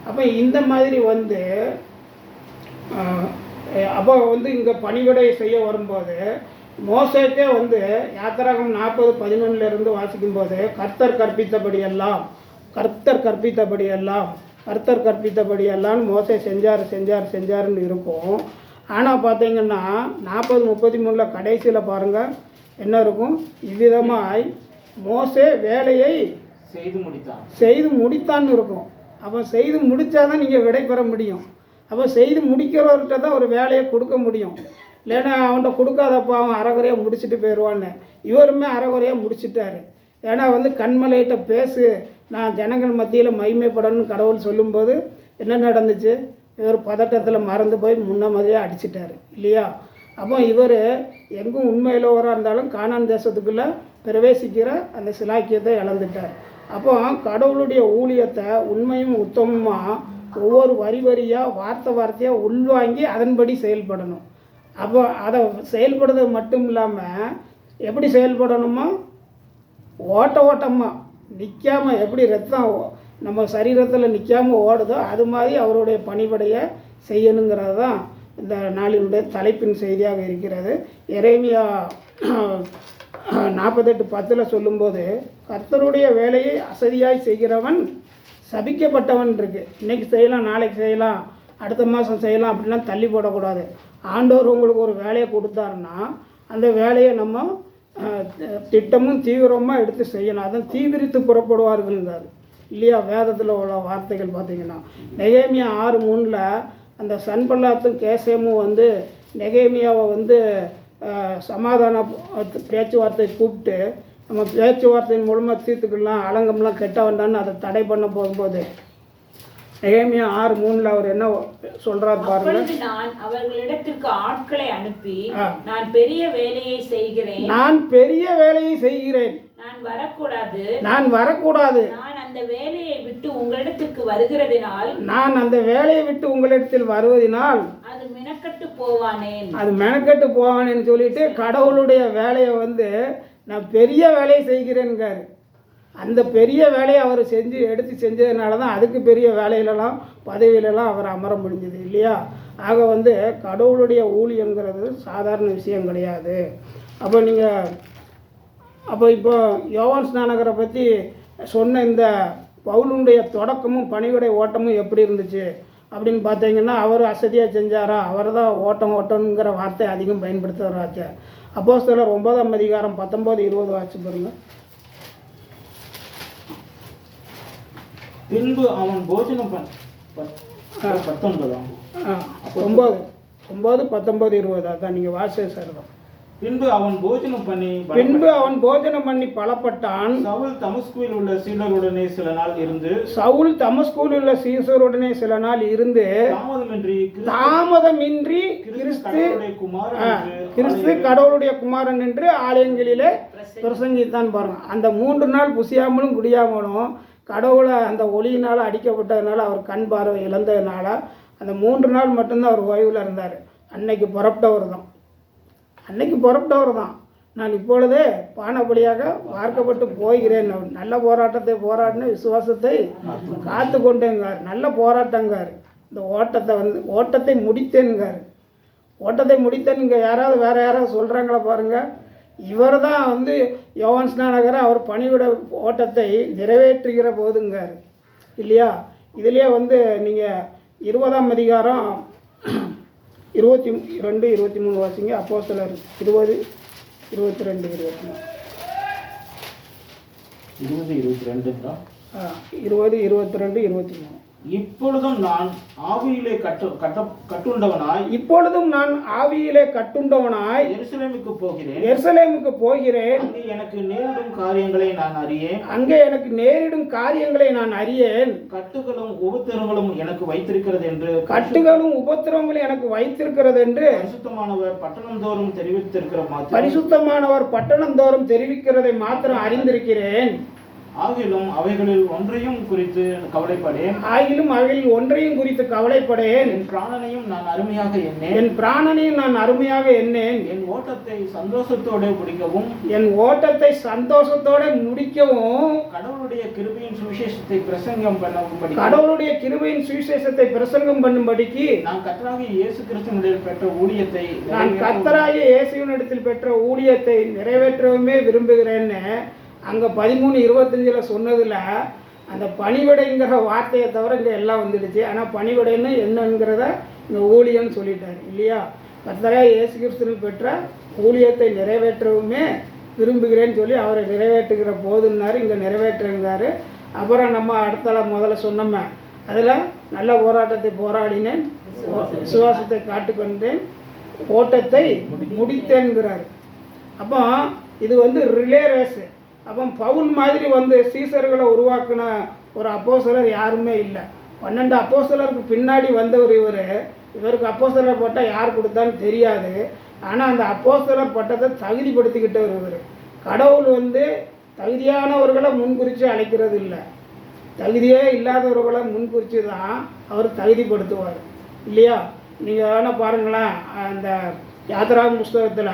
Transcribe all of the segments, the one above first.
அப்போ இந்த மாதிரி அப்போ இங்கே பணிவிடை செய்ய வரும்போது மோசேக்கே யாத்திராகம் 40:11 வாசிக்கும்போது கர்த்தர் கற்பித்தபடியெல்லாம் மோசே செஞ்சாருன்னு இருக்கும். ஆனால் பார்த்தீங்கன்னா 40:33 கடைசியில் பாருங்கள் என்ன இருக்கும், இவ்விதமாய் மோசே வேலையை செய்து முடித்தான்னு இருக்கும். அப்போ செய்து முடித்தாதான் நீங்கள் விடை பெற முடியும். அப்போ செய்து முடிக்கிறவர்கிட்ட தான் ஒரு வேலையை கொடுக்க முடியும். இல்லைன்னா அவன்கிட்ட கொடுக்காதப்போ அவன் அரைகுறையாக முடிச்சுட்டு போயிடுவான்னு. இவருமே அரைகுறையாக முடிச்சிட்டாரு. ஏன்னா கண்மலையிட்ட பேசு, நான் ஜனங்கள் மத்தியில் மகிமைப்படணும்னு கடவுள் சொல்லும்போது என்ன நடந்துச்சு, இவர் பதட்டத்தில் மறந்து போய் முன்ன மாதிரியாக அடிச்சிட்டாரு இல்லையா. அப்போ இவர் எங்கும் உண்மையிலவராக இருந்தாலும் கானான் தேசத்துக்குள்ளே பிரவேசிக்கிற அந்த சிலாக்கியத்தை இழந்துட்டார். அப்போ கடவுளுடைய ஊழியத்தை உண்மையும் உத்தமமாக ஒவ்வொரு வரியாக வார்த்தையாக உள்வாங்கி அதன்படி செயல்படணும். அப்போ அதை செயல்படுறது மட்டும் இல்லாமல் எப்படி செயல்படணுமோ ஓட்டமாக நிற்காமல், எப்படி ரத்தம் நம்ம சரீரத்தில் நிற்காமல் ஓடுதோ அது மாதிரி அவருடைய பணிபடையை செய்யணுங்கிறது தான் இந்த நாளினுடைய தலைப்பின் செய்தியாக இருக்கிறது. எரேமியா 48:10 சொல்லும்போது கர்த்தருடைய வேலையை அசதியாய் செய்கிறவன் சபிக்கப்பட்டவன் இருக்குது. இன்றைக்கி செய்யலாம், நாளைக்கு செய்யலாம், அடுத்த மாதம் செய்யலாம் அப்படிலாம் தள்ளி போடக்கூடாது. ஆண்டவர் உங்களுக்கு ஒரு வேலையை கொடுத்தாருன்னா அந்த வேலையை நம்ம திட்டமும் தீவிரமாக எடுத்து செய்யணும். அதான் தீவிரித்து புறப்படுவார்கள்ங்கிறார் இல்லையா. வேதத்தில் உள்ள வார்த்தைகள் பார்த்திங்கன்னா நெகேமியா 6:3 அந்த சன்பல்லாத்தும் கேசேமும் நெகேமியாவை சமாதான பேச்சுவார்த்தை கூப்பிட்டு நம்ம பேச்சுவார்த்தையின் மூலமாக தீர்த்துக்கலாம், அலங்கம்லாம் கெட்ட வேண்டான்னு அதை தடை பண்ண போகும்போது நெகேமியா 6:3 அவர் என்ன சொல்றார் பாருங்க. நான் அவர்களிடத்திற்கு ஆட்களை அனுப்பி நான் பெரிய வேலையை செய்கிறேன், நான் வரக்கூடாது, நான் அந்த வேலையை விட்டு உங்களிடத்திற்கு வருகிறதினால், அது மெனக்கட்டு போவானேன்னு சொல்லிட்டு கடவுளுடைய வேலையை நான் பெரிய வேலையை செய்கிறேன்காரு. அந்த பெரிய வேலையை அவர் எடுத்து செஞ்சதுனால தான் அதுக்கு பெரிய வேலையிலலாம் பதவியிலலாம் அவர் அமர முடிஞ்சது இல்லையா. ஆக கடவுளுடைய ஊழியங்கிறது சாதாரண விஷயம் கிடையாது. அப்போ இப்போ யோவான் ஸ்நானகரை பற்றி சொன்ன இந்த பவுலுடைய தொடக்கமும் பணிவிடை ஓட்டமும் எப்படி இருந்துச்சு அப்படின்னு பார்த்தீங்கன்னா, அவர் அசதியாக செஞ்சாரா, அவர் தான் ஓட்டங்கிற வார்த்தை அதிகம் பயன்படுத்துகிறாச்சு. அப்போஸ்தலர் 9:19-20 வாசிச்சு பாருங்கள். பின்பு அவன் போஜனம் 9:19-20 அதான் நீங்கள் வாசிச்ச சார் தான். பின்பு அவன் போஜனம் பண்ணி பலப்பட்டான். சவுல் தமஸ்குவில் உள்ள சீசருடனே சில நாள் இருந்து தாமதமின்றி கிறிஸ்து கடவுளுடைய குமாரன் என்று ஆலயங்களிலே பிரசங்கித்தான் பாருங்க. அந்த 3 நாள் புசியாமலும் குடியாமலும் கடவுளை அந்த ஒளியினால் அடிக்கப்பட்டதுனால அவர் கண் பார்வை இழந்ததுனால அந்த 3 நாள் மட்டும்தான் அவர் ஓய்வில் இருந்தார். அன்னைக்கு புறப்பட்டவர் தான் நான் இப்பொழுதே பானபலியாக வார்க்கப்பட்டு போகிறேன். நல்ல போராட்டத்தை போராடின விசுவாசத்தை காத்து கொண்டேங்கார். நல்ல போராட்டங்கார். இந்த ஓட்டத்தை முடித்தேன்கார். ஓட்டத்தை முடித்தேன். இங்கே வேறு யாராவது சொல்கிறாங்களா பாருங்கள். இவர் தான் யோவான் ஸ்நானகரை அவர் பணிவிட ஓட்டத்தை நிறைவேற்றுகிற போதுங்கார் இல்லையா. இதுலேயே நீங்கள் 20ஆம் அதிகாரம் 22-23 வாசிங்க. அப்போஸ்தலர் 20:22-23 20-22-23 இப்பொழுதும் நான் ஆவியிலே கட்டுண்டவனாய் எருசலேமுக்கு போகிறேன். அங்கே எனக்கு நேரிடும் காரியங்களை நான் அறியேன். கட்டுகளும் உபத்திரங்களும் எனக்கு வைத்திருக்கிறது என்று பரிசுத்தமானவர் பட்டணந்தோறும் தெரிவிக்கிறதை மாத்திரம் அறிந்திருக்கிறேன். ஆகிலும் அவைகளில் ஒன்றையும் குறித்து கவலைப்படேன். என் பிராணனையும் நான் அருமையாக எண்ணேன். என் ஓட்டத்தை சந்தோஷத்தோடு முடிக்கவும் கடவுளுடைய கிருபையின் சுவிசேஷத்தை பிரசங்கம் பண்ணும்படிக்கு நான் கர்த்தராகிய இயேசு கிறிஸ்துவினிடத்தில் பெற்ற ஊழியத்தை நிறைவேற்றவுமே விரும்புகிறேன்னு அங்கே 13:25 சொன்னதில் அந்த பணிவிடைங்கிற வார்த்தையை தவிர இங்கே எல்லாம் வந்துடுச்சு. ஆனால் பணிவிடைன்னு என்னங்கிறத இங்கே ஊழியன்னு சொல்லிட்டார் இல்லையா. கர்த்தராகிய இயேசு கிறிஸ்துவில் பெற்ற ஊழியத்தை நிறைவேற்றவுமே விரும்புகிறேன்னு சொல்லி அவரை நிறைவேற்றுகிற போதுன்னாரு, இங்கே நிறைவேற்றுங்கிறாரு. அப்புறம் நம்ம முதல்ல சொன்னோமே, அதில் நல்ல போராட்டத்தை போராடினேன், விசுவாசத்தை காட்டுக்கொண்டேன், ஓட்டத்தை முடித்தேன்கிறார். அப்போ இது ரிலே ரேஸு. அப்போ பவுல் மாதிரி சீசர்களை உருவாக்கின ஒரு அப்போஸ்தலர் யாருமே இல்லை. 12 அப்போஸ்தலருக்கு பின்னாடி வந்தவர் இவருக்கு அப்போஸ்தலர் பட்டம் யார் கொடுத்தான்னு தெரியாது. ஆனால் அந்த அப்போஸ்தலர் பட்டத்தை தகுதிப்படுத்திக்கிட்டவர் இவர். கடவுள் தகுதியானவர்களை முன்குறித்து அழைக்கிறது இல்லை, தகுதியே இல்லாதவர்களை முன்குறித்து தான் அவர் தகுதிப்படுத்துவார் இல்லையா. நீங்கள் வேணால் பாருங்களேன், அந்த யாத்திராகம புஸ்தகத்தில்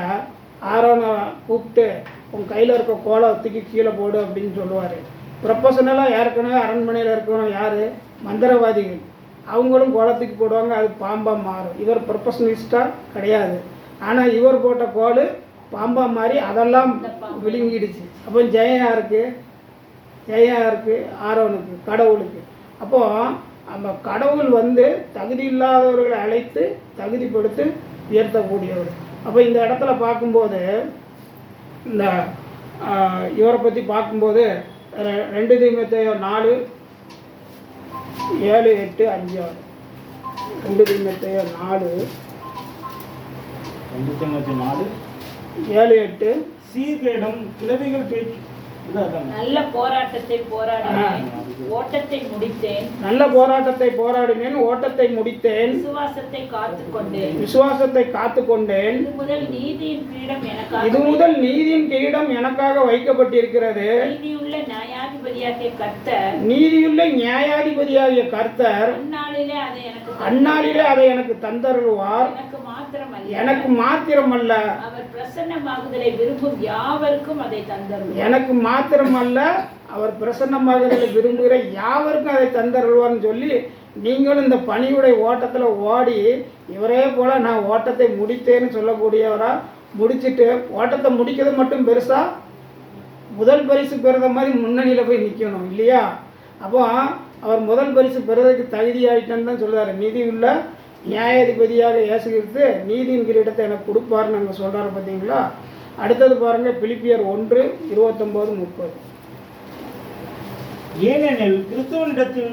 ஆரோனை கூப்பிட்டு உன் கையில் இருக்க கோலத்துக்கு கீழே போடு அப்படின்னு சொல்லுவார். ப்ரொஃபஷனலாக ஏற்கனவே அரண்மனையில் இருக்கணும் யார், மந்திரவாதிகள், அவங்களும் கோலத்துக்கு போடுவாங்க, அது பாம்பாக மாறும். இவர் ப்ரொஃபஷனலிஸ்டாக கிடையாது. ஆனால் இவர் போட்ட கோல் பாம்பாக மாறி அதெல்லாம் விழுங்கிடுச்சு. அப்போ ஜெயம் யாருக்கு? ஆரோனுக்கு, கடவுளுக்கு. அப்போது நம்ம கடவுள் தகுதி இல்லாதவர்களை அழைத்து தகுதிப்படுத்தி உயர்த்தக்கூடியவர். அப்போ இந்த இடத்துல பார்க்கும்போது இந்த இவரை பற்றி பார்க்கும்போது 2 தீமோத்தேயு 4:7-8-5 2 தீமோத்தேயு 4:7-8 சீர்கேடும் கிளவிகள் பேச்சு நல்ல போராட்டத்தை போராடினேன், ஓட்டத்தை முடித்தேன், விசுவாசத்தை காத்துக்கொண்டேன். இது முதல் நீதியின் கிரீடம் எனக்காக வைக்கப்பட்டிருக்கிறது. நீதியுள்ள நியாயாதிபதியாகிய கர்த்தர் அந்நாளிலே அதை எனக்கு தந்தருள்வார். எனக்கு மாத்திரமல்ல, அவர் பிரசன்னமாகுதலை விரும்புகிற யாவருக்கும் அதை தந்தருள்வார்னு சொல்லி நீங்களும் இந்த பணியுடைய ஓட்டத்தில் ஓடி இவரே போல நான் ஓட்டத்தை முடித்தேன்னு சொல்லக்கூடியவரா முடிச்சுட்டு ஓட்டத்தை முடிக்கிறது மட்டும் பெருசா, முதல் பரிசு பெறுத மாதிரி முன்னணியில் போய் நிற்கணும் இல்லையா. அப்போ அவர் முதல் பரிசு பெறுவதற்கு தகுதி ஆகிட்டேன்னு தான் சொல்கிறார். நீதியுள்ள நியாயாதிபதியாக இயேசு கிறிஸ்து நீதியின் கிரீடத்தை எனக்கு கொடுப்பாருன்னு நாங்கள் சொல்கிறாரு பார்த்தீங்களா. அடுத்தது பாருங்கள், பிலிப்பியர் 1:29-30. ஏனெனில் கிறிஸ்துவனிடத்தில்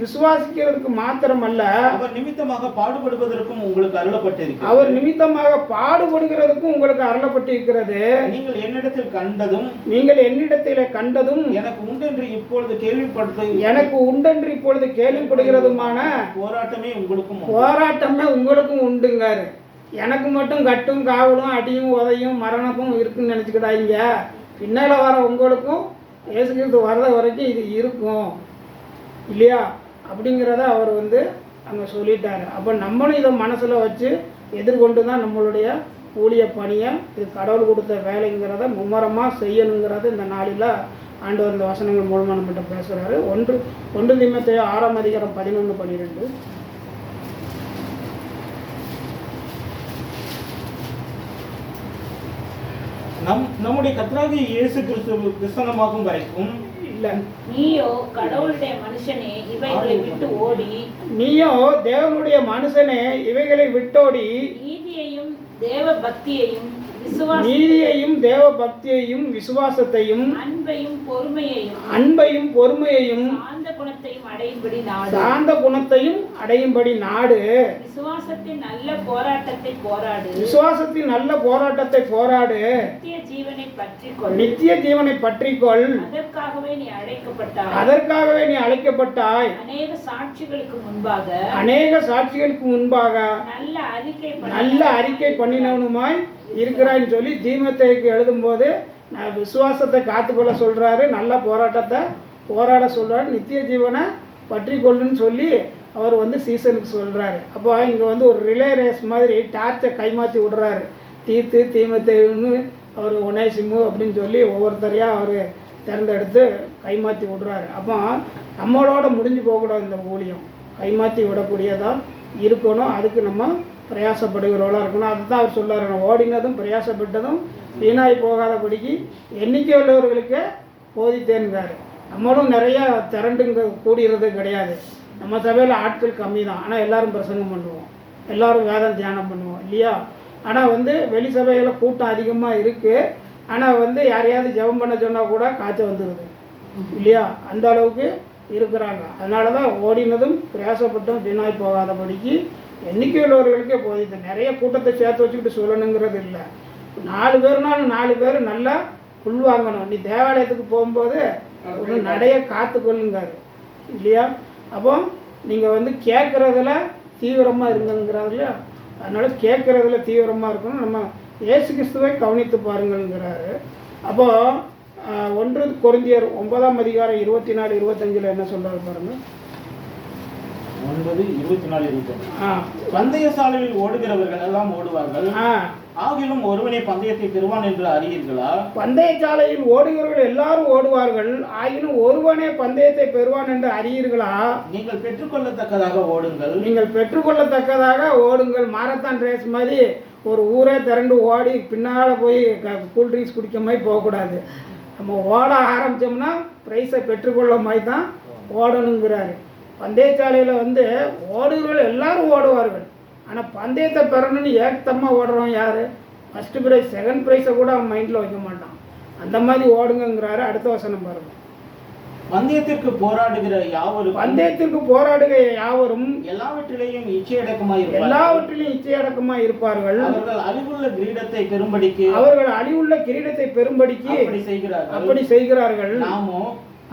விசுவாசிக்கிறதுக்கு மாத்திரமல்ல அவர் நிமித்தமாக பாடுபடுவதற்கும் உங்களுக்கு அருளப்பட்டிருக்கிறது. நீங்கள் என்னிடத்தில் கண்டதும் எனக்கு உண்டென்று இப்பொழுது கேள்விப்படுகிறதுமான போராட்டமே உங்களுக்கும் உண்டுங்காரு. எனக்கு மட்டும் கட்டும் காவலும் அடியும் உதையும் மரணமும் இருக்குன்னு நினச்சிக்கிட்டாங்க. பின்னால் வர உங்களுக்கும் இயேசு கிறிஸ்து வர்ற வரைக்கும் இது இருக்கும் இல்லையா அப்படிங்கிறத அவர் அங்கே சொல்லிட்டார். அப்போ நம்மளும் இதை மனசில் வச்சு எதிர்கொண்டு தான் நம்மளுடைய ஊழிய பணியை, இது கடவுள் கொடுத்த வேலைங்கிறத மும்மரமாக செய்யணுங்கிறத இந்த நாளில் ஆண்டவர் இந்த வசனங்கள் மூலமாக நம்மகிட்ட பேசுகிறாரு. 1 தீமோத்தேயு 6:11-12. நம்முடைய கர்த்தராகிய இயேசு கிறிஸ்து கிறிஸ்தவமாகும் வரைக்கும் இல்ல, நீயோ கடவுளுடைய மனுஷனே இவைகளை விட்டு ஓடி, இவைகளை விட்டோடி நீதியையும் தேவ பக்தியையும் விசுவாசத்தையும் அன்பையும் பொறுமையையும் குணத்தையும் அடையும்படி நாடு. சாந்த குணத்தையும் அடையும்படி நாடு. விசுவாசத்தின் நல்ல போராட்டத்தை போராடு. விசுவாசத்தின் நல்ல போராட்டத்தை போராடு. நித்திய ஜீவனை பற்றிக்கொள். நித்திய ஜீவனை பற்றிக்கொள். அதற்காகவே நீ அழைக்கப்பட்டாய். அதற்காகவே நீ அழைக்கப்பட்டாய். அநேக சாட்சிகளுக்கு முன்பாக அநேக சாட்சிகளுக்கு முன்பாக நல்ல அறிக்கை பண்ணினவனுமாய் இருக்கிறான்னு சொல்லி தீமோத்தேயுக்கு எழுதும்போது நான் விசுவாசத்தை காத்துக்கொள்ள சொல்றாரு, நல்ல போராட்டத்தை போராட சொல்றாரு, நித்திய ஜீவனை பற்றி கொள்ளுன்னு சொல்லி அவர் வந்து சீசனுக்கு சொல்றாரு. அப்போ இங்கே வந்து ஒரு ரிலே ரேஸ் மாதிரி டார்ச்சை கைமாற்றி விடுறாரு. தீத்து தீமோத்தேயுன்னு அவர் ஒனேசிமு அப்படின்னு சொல்லி ஒவ்வொருத்தரையாக அவர் தேர்ந்தெடுத்து கைமாற்றி விடுறாரு. அப்போ நம்மளோட முடிஞ்சு போகக்கூடாது, இந்த ஊழியம் கைமாற்றி விடக்கூடியதாக இருக்கணும். அதுக்கு நம்ம பிரயாசப்படுகிறவளாக இருக்கணும். அதுதான் அவர் சொல்றாரு, நான் ஓடினதும் பிரயாசப்பட்டதும் வீணாய் போகாதபடிக்கு எண்ணிக்கை உள்ளவர்களுக்கு போதித்தேன்கிறாரு. நம்மளும் நிறையா திரண்டுங்க கூடியது கிடையாது. நம்ம சபையில் ஆட்கள் கம்மி தான், ஆனால் எல்லாரும் பிரசங்கம் பண்ணுவோம், எல்லாரும் வேதம் தியானம் பண்ணுவோம் இல்லையா. ஆனால் வந்து வெளி சபையில் கூட்டம் அதிகமாக இருக்குது. ஆனால் வந்து யாரையாவது ஜெபம் பண்ண சொன்னால் கூட காய்ச்சல் வந்துடுது இல்லையா, அந்த அளவுக்கு இருக்கிறாங்க. அதனால தான் ஓடினதும் பிரயாசப்பட்டும் வீணாய் போகாதபடிக்கு எண்ணிக்கை உள்ளவர்களுக்கே போதித்தேன். நிறைய கூட்டத்தை சேர்த்து வச்சுக்கிட்டு சொல்லணுங்கிறது இல்லை. 4 பேர்னாலும் 4 பேர் நல்லா உள்வாங்கணும். நீ தேவாலயத்துக்கு போகும்போது ஒரு நடைய காத்துக்கொள்ளுங்காரு இல்லையா. அப்போ நீங்கள் வந்து கேட்குறதுல தீவிரமாக இருங்கிறாரு இல்லையா. அதனால் கேட்குறதுல தீவிரமாக இருக்கணும். நம்ம இயேசு கிறிஸ்துவை கவனித்து பாருங்கள்ங்கிறாரு. அப்போது 1 கொரிந்தியர் 9ஆம் அதிகாரம் 24, 25 என்ன சொல்கிறாரு பாருங்கள். 9:24-25 பந்தய சாலையில் ஓடுகிறவர்கள் எல்லாம் ஓடுவார்கள், ஆகிலும் ஒருவனே பந்தயத்தை பெறுவான் என்று அறியீர்களா? பந்தய சாலையில் ஓடுகிறவர்கள் எல்லாரும் ஓடுவார்கள், ஆகிலும் ஒருவனே பந்தயத்தை பெறுவான் என்று அறியீர்களா? நீங்கள் பெற்றுக்கொள்ளத்தக்கதாக ஓடுங்கள். நீங்கள் பெற்றுக்கொள்ளத்தக்கதாக ஓடுங்கள். மாரத்தான் ரேஸ் மாதிரி ஒரு ஊரே திரண்டு ஓடி பின்னால் போய் கூல் ட்ரிங்க்ஸ் குடிக்க மாதிரி போகக்கூடாது. நம்ம ஓட ஆரம்பித்தோம்னா ப்ரைஸை பெற்றுக்கொள்ள மாதிரி தான் ஓடணுங்கிறாரு. பந்தயச்சாலையில் வந்து ஓடுகிறவர்கள் எல்லாரும் ஓடுவார்கள், ஆனால் பந்தயத்தை பெறணும்னு ஏக்கத்தமாக ஓடுறோம் யார்? ஃபஸ்ட்டு ப்ரைஸ் செகண்ட் ப்ரைஸை கூட அவன் மைண்டில் வைக்க மாட்டான். அந்த மாதிரி ஓடுங்கிறாரு. அடுத்த வசனம் பாருங்கள். பந்தயத்திற்கு போராடுகிற யாவரும் பந்தயத்திற்கு போராடுகிற யாவரும் எல்லாவற்றிலேயும் இச்சையடக்கமாய் இருப்பார்கள். அவர்கள் அழிவுள்ள கிரீடத்தை பெறும்படிக்கு அப்படி செய்கிறார்கள். நாமோ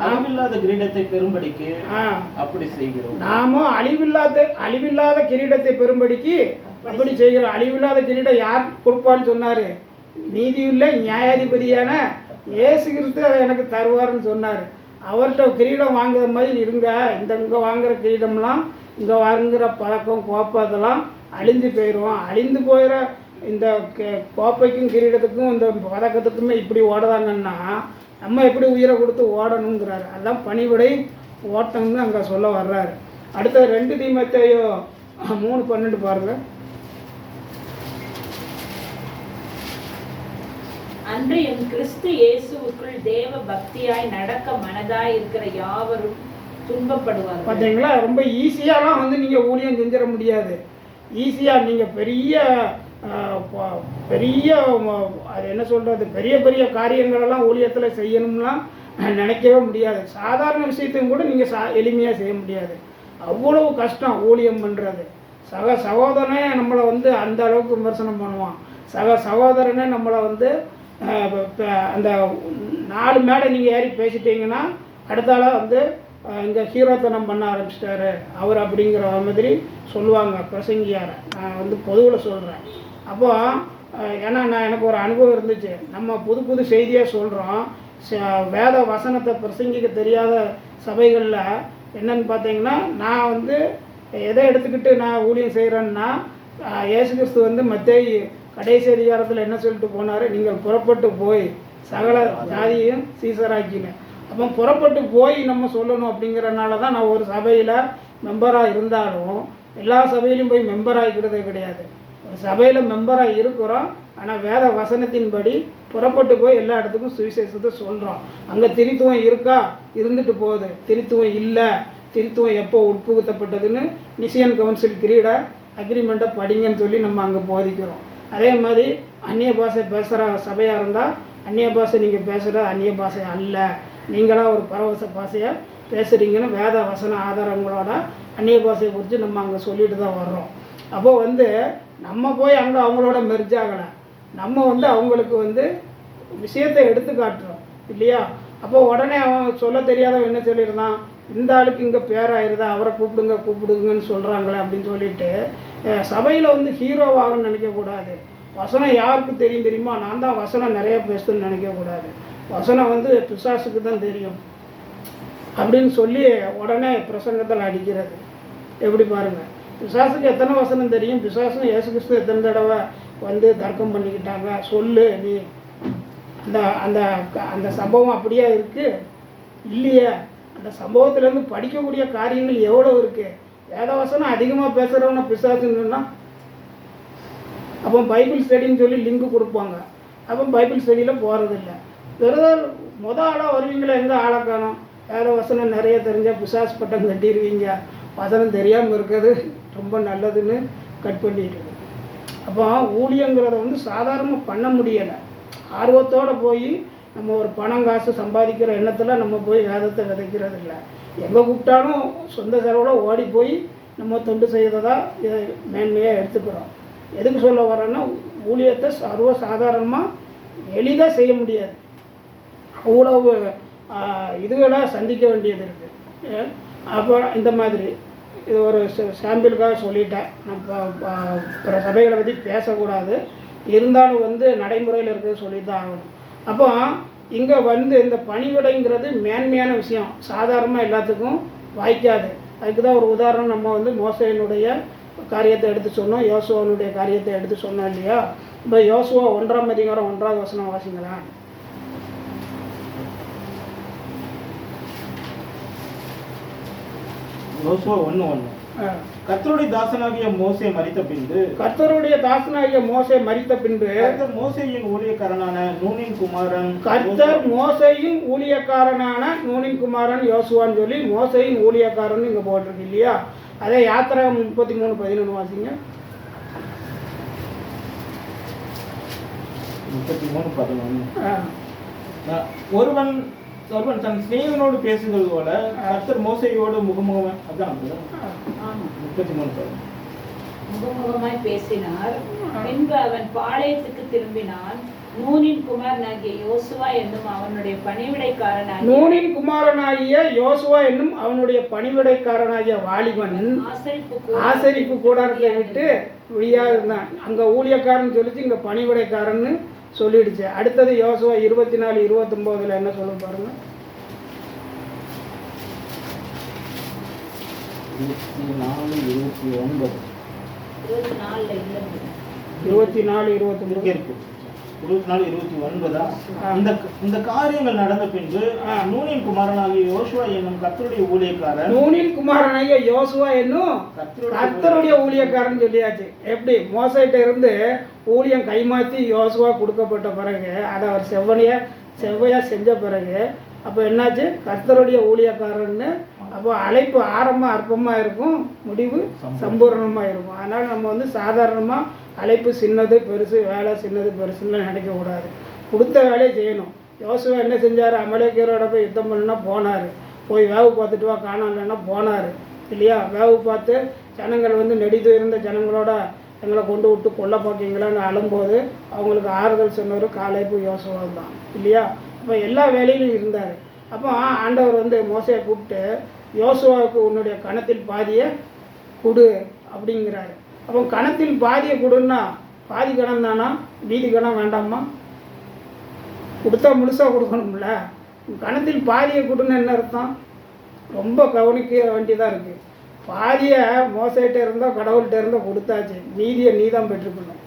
அழிவில்லாத கிரீடத்தை பெறும்படிக்கு அப்படி செய்கிறோம். நாமோ அழிவில்லாத கிரீடத்தை பெறும்படிக்கு அப்படி செய்கிறோம். அழிவில்லாத கிரீடம் யார் கொடுப்பான்னு சொன்னாரு? நீதியுள்ள நியாயாதிபதியான இயேசு கிறிஸ்து அதை எனக்கு தருவார்னு சொன்னார். அவர்கிட்ட கிரீடம் வாங்குற மாதிரி இருங்க. இங்கே வாங்குற கிரீடம்லாம், இங்கே வாங்குகிற பழக்கம் கோப்பை அதெல்லாம் அழிஞ்சு போயிடும். அழிந்து போயிட இந்த கோப்பைக்கும் கிரீடத்துக்கும் இந்த பதக்கத்துக்குமே இப்படி ஓடுதாங்கன்னா நம்ம எப்படி உயிரை கொடுத்து ஓடணுங்கிறாரு. அதுதான் பணிவிடை ஓட்டம்னு அங்கே சொல்ல வர்றாரு. அடுத்த 2 தீமோத்தேயு 3:12 பாருங்கள். அன்று என் கிறிஸ்து இயேசுவுக்குள் தேவ பக்தியாய் நடக்க மனதாய் இருக்கிற யாவரும் துன்பப்படுவார்கள். பார்த்தீங்களா, ரொம்ப ஈஸியாலாம் வந்து நீங்கள் ஊழியம் செஞ்சிட முடியாது. ஈஸியாக நீங்கள் பெரிய அது என்ன சொல்கிறது, பெரிய பெரிய காரியங்களெல்லாம் ஊழியத்தில் செய்யணும்லாம் நினைக்கவே முடியாது. சாதாரண விஷயத்தையும் கூட நீங்கள் எளிமையாக செய்ய முடியாது. அவ்வளவு கஷ்டம் ஊழியம் பண்ணுறது. சகோதரனே நம்மளை வந்து அந்த அளவுக்கு விமர்சனம் பண்ணுவான். சகோதரனே நம்மளை வந்து அந்த 4 மேடை நீங்கள் ஏறி பேசிட்டீங்கன்னா அடுத்தால வந்து இங்கே ஹீரோத்தனம் பண்ண ஆரம்பிச்சிட்டாரு அவர் அப்படிங்கிற மாதிரி சொல்லுவாங்க பிரசங்கியார. நான் வந்து பொதுவில் சொல்கிறேன். அப்போ ஏன்னா எனக்கு ஒரு அனுபவம் இருந்துச்சு. நம்ம புது செய்தியாக சொல்கிறோம். வேத வசனத்தை பிரசங்கிக்க தெரியாத சபைகளில் என்னன்னு பார்த்தீங்கன்னா, நான் வந்து எதை எடுத்துக்கிட்டு நான் ஊழியம் செய்கிறேன்னா, இயேசு கிறிஸ்து வந்து மத்தேயு கடைசி அதிகாரத்தில் என்ன சொல்லிட்டு போனார்? நீங்கள் புறப்பட்டு போய் சகல ஜாதியையும் சீசராக்கிங்க. அப்போ புறப்பட்டு போய் நம்ம சொல்லணும். அப்படிங்கிறனால தான் நான் ஒரு சபையில் மெம்பராக இருந்தாலும் எல்லா சபையிலும் போய் மெம்பராகிக்கிறதே கிடையாது. ஒரு சபையில் மெம்பராக இருக்கிறோம், ஆனால் வேத வசனத்தின்படி புறப்பட்டு போய் எல்லா இடத்துக்கும் சுவிசேஷத்தை சொல்கிறோம். அங்கே திருத்துவம் இருக்கா? இருந்துட்டு போகுது. திருத்துவம் இல்லை. திருத்துவம் எப்போ உட்புகுத்தப்பட்டதுன்னு நிசியன் கவுன்சில் கிரீட அக்ரிமெண்ட்டை படிங்கன்னு சொல்லி நம்ம அங்கே போதிக்கிறோம். அதே மாதிரி அந்நிய பாஷை பேசுகிற சபையாக இருந்தால் அந்நிய பாஷை நீங்கள் பேசுகிற அந்நிய பாஷை அல்ல, நீங்களாக ஒரு பரவச பாஷையை பேசுகிறீங்கன்னு வேத வசன ஆதாரங்களோட அந்நிய பாஷையை குறித்து நம்ம அங்கே சொல்லிட்டு தான் வர்றோம். அப்போ வந்து நம்ம போய் அங்கே அவங்களோட மெர்ஜ் ஆகலை, நம்ம வந்து அவங்களுக்கு வந்து விஷயத்தை எடுத்து காட்டுறோம் இல்லையா. அப்போ உடனே அவன் சொல்ல தெரியாதவன் என்ன சொல்லியிருந்தான், இந்த ஆளுக்கு இங்கே பேராயிருதா, அவரை கூப்பிடுங்கன்னு சொல்கிறாங்களே அப்படின்னு சொல்லிட்டு சபையில் வந்து ஹீரோவாகன்னு நினைக்கக்கூடாது. வசனம் யாருக்கு தெரியுமா, நான் தான் வசனம் நிறைய பேசுன்னு நினைக்கக்கூடாது. வசனம் வந்து பிசாசுக்கு தான் தெரியும் அப்படின்னு சொல்லி உடனே பிரசங்கத்தில் அடிக்கிறது. எப்படி பாருங்கள், பிசாசுக்கு எத்தனை வசனம் தெரியும், பிசாசும் இயேசு கிறிஸ்து எத்தனை தடவை வந்து தர்க்கம் பண்ணிக்கிட்டாங்க சொல்லு நீ. அந்த அந்த அந்த சம்பவம் அப்படியே இருக்குது இல்லையே. அந்த சம்பவத்திலேருந்து படிக்கக்கூடிய காரியங்கள் எவ்வளோ இருக்குது. வேதவசனம் அதிகமாக பேசுகிறவன பிசாசுன்னா அப்போ பைபிள் ஸ்டடின்னு சொல்லி லிங்க் கொடுப்பாங்க. அப்போ பைபிள் ஸ்டடியில் போகிறதில்ல. வெறும் ஆளாக வருவீங்களே, எங்கே ஆளை காணும். வேதவசனம் நிறைய தெரிஞ்சால் பிசாஸ் பட்டம் கட்டிடுவீங்க, வசனம் தெரியாமல் இருக்கிறது ரொம்ப நல்லதுன்னு கட் பண்ணிட்டு. அப்போ ஊழியங்கிறத வந்து சாதாரணமாக பண்ண முடியலை. ஆர்வத்தோடு போய் நம்ம ஒரு பணம் காசு சம்பாதிக்கிற எண்ணத்தில் நம்ம போய் வேதத்தை விதைக்கிறது இல்லை. எங்கே கூப்பிட்டாலும் சொந்த செலவில் ஓடி போய் நம்ம தொண்டு செய்கிறதா இதை மேன்மையாக எடுத்துக்கிறோம். எதுக்கு சொல்ல வரோன்னா, ஊழியத்தை சர்வ சாதாரணமாக எளிதாக செய்ய முடியாது. அவ்வளவு இதுகளை சந்திக்க வேண்டியது இருக்குது. அப்போ இந்த மாதிரி இது ஒரு சாம்பிளுக்காக சொல்லிட்டேன். நம்ம சபைகளை பற்றி பேசக்கூடாது, இருந்தாலும் வந்து நடைமுறையில் இருக்கிறது சொல்லி தான் ஆகணும். அப்போ இங்கே வந்து இந்த பணிவிடைங்கிறது மேன்மையான விஷயம், சாதாரணமாக எல்லாத்துக்கும் வாய்க்காது. அதுக்கு தான் ஒரு உதாரணம் நம்ம வந்து மோசேயினுடைய காரியத்தை எடுத்து சொன்னோம், யோசுவானுடைய காரியத்தை எடுத்து சொன்னோம் இல்லையா. இப்போ யோசுவா 1ஆம் அதிகாரம் 1வது வசனம் வாசிங்களா. யோசுவா 1:1. கர்த்தருடைய தாசனாகிய மோசே மரித்த பின்பு கர்த்தர் மோசேயின் ஊழியக்காரனான நூனின் குமாரன் யோசுவான்னு சொல்லி மோசேயின் ஊழியக்காரன் இங்கே போட்டிருக்கு இல்லையா. அதே யாத்திராகமம் 33:11 வாசிங்க. 33:11. ஒருவன் தன் சிநேகனோடு பேசுகிறது போல கர்த்தர் மோசேயோடு முகமுகமாய், அதான் 33 முகமுகமாய் பேசினார். பின்பு அவன் பாளையத்துக்கு திரும்பினான். நூனின் குமாரனாகிய யோசுவா என்னும் அவனுடைய பணிவிடைக்காரனாகிய வாலிபன் ஆசரிப்பு கூடாரத்தை விட்டு வெளியாக இருந்தான். அங்கே ஊழியக்காரன் சொல்லிச்சு, இங்கே பணிவிடைக்காரன்னு சொல்லிடுச்சு. அடுத்தது யோசுவா 24:29 என்ன சொல்ல பாருங்க. 24:29 இந்த காரியங்கள் நடந்த பின்பு நூனின் குமாரனாகிய யோசுவா என்னும் கர்த்தருடைய ஊழியக்காரன் சொல்லியாச்சு. எப்படி மோசைட்ட இருந்து ஊழியம் கைமாற்றி யோசுவா கொடுக்கப்பட்ட பிறகு அதை அவர் செவ்வையா செஞ்ச பிறகு அப்போ என்னாச்சு, கர்த்தருடைய ஊழியக்காரன்னு. அப்போ அழைப்பு ஆரம்பம் அற்பமாக இருக்கும், முடிவு சம்பூர்ணமாக இருக்கும். அதனால் நம்ம வந்து சாதாரணமாக அழைப்பு சின்னது பெருசு, வேலை சின்னது பெருசுன்னு நினைக்கக்கூடாது. கொடுத்த வேலையை செய்யணும். யோசுவா என்ன செஞ்சார், அமலேக்கியரோட போய் யுத்தம் பண்ணுன்னா போனார், போய் வேவு பார்த்துட்டு வா காணாலன்னா போனார் இல்லையா. வேவு பார்த்து ஜனங்கள் வந்து நெடிது இருந்த ஜனங்களோட எங்களை கொண்டு விட்டு கொல்ல பார்க்கீங்களான்னு அழும்போது அவங்களுக்கு ஆறுதல் சொன்னவர் காலைப்பு யோசுவா தான் இல்லையா. அப்போ எல்லா வேலையிலும் இருந்தார். அப்போ ஆண்டவர் வந்து மோசையை கூப்பிட்டு யோசுவாவுக்கு உன்னுடைய கணத்தில் பாதியை கொடு அப்படிங்கிறாரு. அப்போ கணத்தில் பாதியை கொடுன்னா பாதி கணம் தானா, மீதி கணம் வேண்டாமா? கொடுத்தா முழுசாக கொடுக்கணும்ல. கணத்தில் பாதியை கொடுன்னு என்ன அர்த்தம், ரொம்ப கவனிக்க வேண்டியதாக இருக்குது. பாதியை மோசைகிட்ட இருந்தோ கடவுள்கிட்ட இருந்தோ கொடுத்தாச்சு, மீதியை நீ தான் பெற்றுக்கணும்.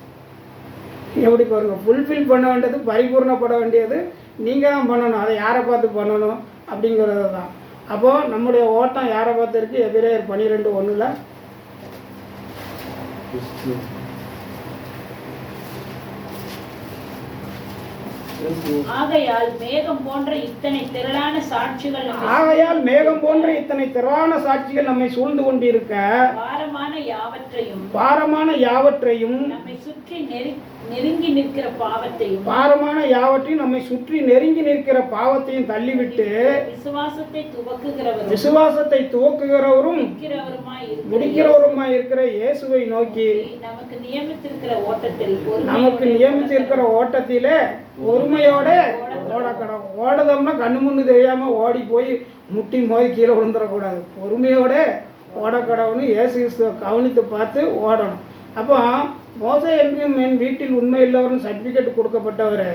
எப்படி பாருங்கள், ஃபுல்ஃபில் பண்ண வேண்டியது, பரிபூர்ணப்பட வேண்டியது நீங்கள் தான் பண்ணணும். அதை யாரை பார்த்து பண்ணணும் அப்படிங்கிறது தான். அப்போது நம்முடைய ஓட்டம் யாரை பார்த்து இருக்குது, எபிரேயர் 12:1 ஆகையால் மேகம் போன்ற இத்தனை திரளான சாட்சிகள் நம்மை சூழ்ந்து கொண்டிருக்க பாரமான யாவற்றையும் நம்மை சுற்றி நெருங்கி நிற்கிற பாவத்தையும் பாரமான யாவற்றையும் நம்மை சுற்றி நெருங்கி நிற்கிற பாவத்தையும் தள்ளிவிட்டு விசுவாசத்தை துவக்குகிறவரும் முடிக்கிறவருமாய் இருக்கிற இயேசுவை நோக்கி நமக்கு நியமித்திருக்கிற ஓட்டத்திலே பொறுமையோட ஓடக்கணும். ஓடுதோம்னா கண்ணு முன்னு தெரியாம ஓடி போய் முட்டி மோதி கீழே விழுந்துடக்கூடாது. பொறுமையோட ஓடக்கடவுன்னு இயேசு கிறிஸ்துவை கவனித்து பார்த்து ஓடணும். அப்போ மோசே என்றும் என் வீட்டில் உண்மை இல்லவர்னு சர்டிஃபிகேட் கொடுக்கப்பட்டவர்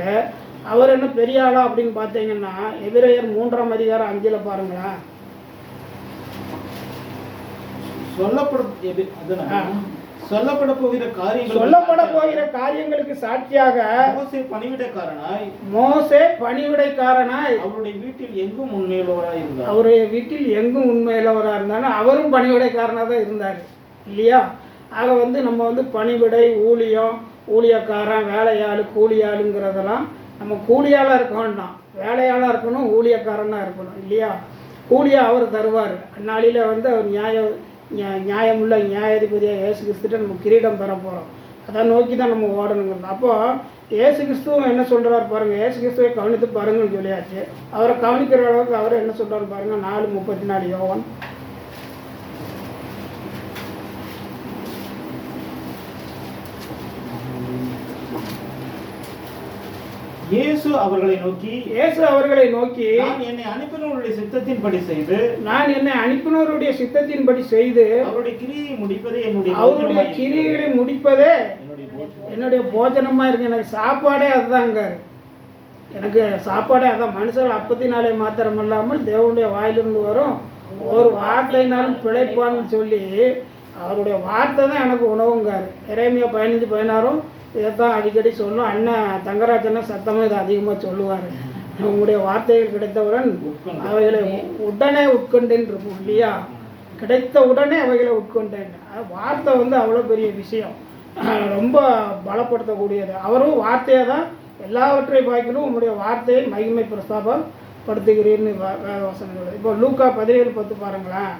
அவர் என்ன பெரிய ஆளா அப்படின்னு பார்த்தீங்கன்னா எபிரேயர் 3ஆம் அதிகாரம் 5 பாருங்களேன். சொல்லப்பட போகிற காரியங்களுக்கு சாட்சியாக மோசே பணிவிடைக்காரனாய் அவருடைய வீட்டில் எங்கும் உண்மையுள்ளவராய் இருந்தார். அவருடைய வீட்டில் எங்கும் உண்மையுள்ளவராக இருந்தாலும் அவரும் பணிவிடைக்காரனாக தான் இருந்தார் இல்லையா? ஆக நம்ம பணிவிடை ஊழியம் ஊழியக்காரன் வேலையாள் கூலியாளுங்கிறதெல்லாம் நம்ம கூலியாளாக இருக்க வேண்டாம், வேலையாளாக இருக்கணும், ஊழியக்காரனாக இருக்கணும் இல்லையா? கூலியாக அவர் தருவார். அந்நாளில் அவர் நியாயமுள்ள நியாயாதிபதியாக இயேசு கிறிஸ்துட்ட நம்ம கிரீடம் பெற போகிறோம். அதை நோக்கி தான் நம்ம ஓடணுங்கிறது. அப்போது இயேசு கிறிஸ்துவும் என்ன சொல்கிறார் பாருங்கள், இயேசு கிறிஸ்துவை கவனித்து பாருங்கன்னு சொல்லியாச்சு. அவரை கவனிக்கிற அளவுக்கு அவர் என்ன சொல்கிறார் பாருங்கள். 4:34 யோவான். இயேசு அவர்களை நோக்கி நான் என்னை அனுப்பினவருடைய சித்தத்தின்படி செய்து அவருடைய கிரியைகளை முடிப்பதே என்னுடைய போஜனமா இருக்கு. எனக்கு சாப்பாடே அதுதாங்க, எனக்கு சாப்பாடே அதான். மனுஷன் அப்பத்தினாலே மாத்திரம் இல்லாமல் தேவனுடைய வாயிலிருந்து வரும் ஒரு வார்த்தைனாலும் பிழைப்பான்னு சொல்லி அவருடைய வார்த்தை தான் எனக்கு உணவுங்காரு. எரேமியா 15:16 இதைத்தான் அடிக்கடி சொல்லும். அண்ணன் தங்கராஜனை சத்தமாக இதை அதிகமாக சொல்லுவார். உங்களுடைய வார்த்தைகள் கிடைத்தவுடன் அவைகளை உடனே உட்கொண்டேன் இருக்கும் இல்லையா? கிடைத்த உடனே அவைகளை உட்கொண்டேன். வார்த்தை அவ்வளோ பெரிய விஷயம், ரொம்ப பலப்படுத்தக்கூடியது. அவரும் வார்த்தையை தான் எல்லாவற்றையும் பார்க்கணும். உங்களுடைய வார்த்தையை மகிமை பிரஸ்தாபப்படுத்துகிறீர்னு வசனங்கள். இப்போ லூக்கா 17:10 பாருங்களேன்.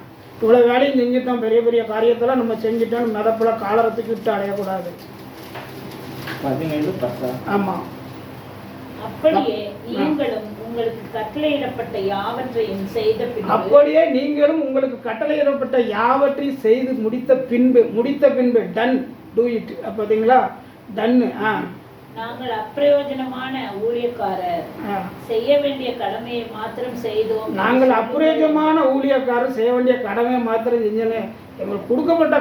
இவ்வளோ வேலையும் செஞ்சுட்டோம், பெரிய பெரிய காரியத்தெல்லாம் நம்ம செஞ்சுட்டோம், மிதப்பில் காலரத்துக்கு விட்டு அடையக்கூடாது. ஆமாம். அப்படியே நீங்களும் உங்களுக்கு கட்டளையிடப்பட்ட யாவற்றையும் செய்து முடித்த பின்பு டன் டூ இட். பார்த்தீங்களா? டன்னு. நாங்கள் அப்பிரயோஜனமான ஊழியக்காரர் செய்ய வேண்டிய கடமையை மாத்திரம் செய்தோம். நாங்கள் அப்பிரயோஜனமான ஊழியக்காரர் செய்ய வேண்டிய கடமையை மாத்திரம் செஞ்சோன்னு எங்களுக்கு கொடுக்கப்பட்ட